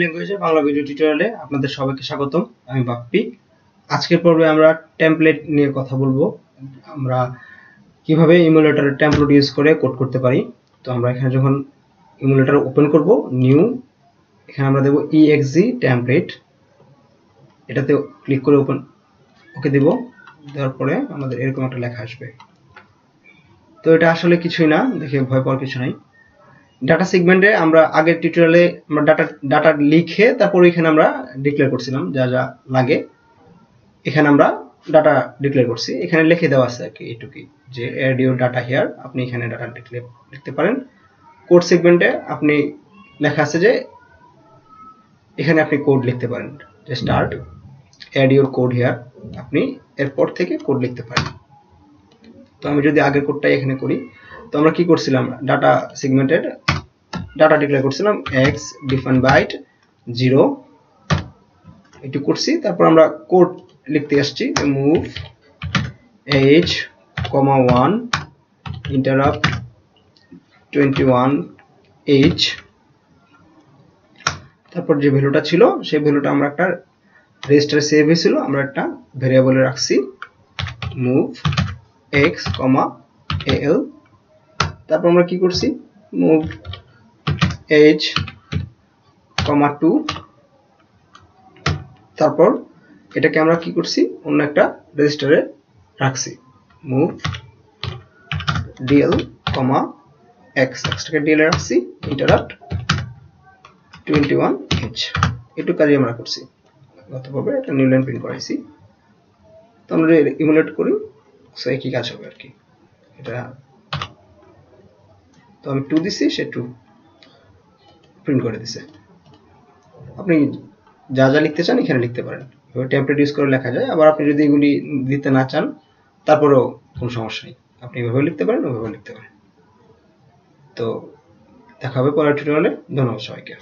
ল্যাঙ্গুয়েজের Bangla video টিউটোরিয়ালে আপনাদের সবাইকে স্বাগতম। আমি বাপ্পি। আজকের পর্বে আমরা টেমপ্লেট নিয়ে কথা বলবো। আমরা কিভাবে ইমুলেটরের টেমপ্লেট ইউজ করে কোড করতে পারি। তো আমরা এখানে যখন ইমুলেটর ওপেন করব, নিউ, এখানে আমরা দেব exe টেমপ্লেট, এটাতে ক্লিক করে ওকে দেব। দেওয়ার পরে আমাদের এরকম একটা লেখা আসবে। তো এটা আসলে কিছুই না, দেখে ভয় পাওয়ার কিছু নাই। ডাটা সেগমেন্টে আমরা আগের টিউটোরিয়ালে আমরা ডাটা লিখে তারপর এখানে আমরা ডিক্লেয়ার করছিলাম যা যা লাগে। এখানে আমরা ডাটা ডিক্লেয়ার করছি, এখানে লিখে দেওয়া আছে আর কি এইটুকুই, যে অ্যাড ইউর ডাটা হিয়ার। আপনি এখানে ডাটা ডিক্লেয়ার লিখতে পারেন। কোড সেগমেন্টে আপনি লেখা আছে যে এখানে আপনি কোড লিখতে পারেন, যে start add your code here, আপনি এরপর থেকে কোড লিখতে পারেন। তো আমি যদি আগের কোডটাই এখানে করি, তো আমরা কি করছিলাম, ডাটা সেগমেন্টের ডাটা ডিক্লেয়ার করছিলাম x ডিফাইন বাইট 0 এটু করছি। তারপর আমরা কোড লিখতে আসছি, মুভ h, 1 ইন্টারাপ্ট 21 h। তারপর যে ভ্যালুটা ছিল সেই ভ্যালুটা আমরা একটা রেজিস্টারে সেভ হয়েছিল, আমরা একটা ভেরিয়েবলে রাখছি, মুভ x, al। তারপর আমরা কি করছি, মুভ h, 2। তারপর এটাকে আমরা কি করছি, অন্য একটা রেজিস্টারে রাখছি, মুভ dl, x, টাকে dl এ রাখছি, ইন্টারাপ্ট 21h। এটুকু কাজই আমরা করছি। গতভাবে একটা নিউ লাইন প্রিন্ট করাইছি। তো আমরা ইমুলেট করি, সো একই কাজ হবে আর কি। এটা তো আমি 2 দিছি, সে 2 প্রিন্ট করে দিছে। আপনি যা যা লিখতে চান এখানে লিখতে পারেন, এবার টেমপ্লেট ইউজ করে লেখা যায়। আবার আপনি যদি এগুলি দিতে না চান তারপরেও কোনো সমস্যা নেই, আপনি এভাবে লিখতে পারেন, ওভাবে লিখতে পারেন। তো দেখা হবে পরের টিউটোরিয়ালে। ধন্যবাদ সবাইকে।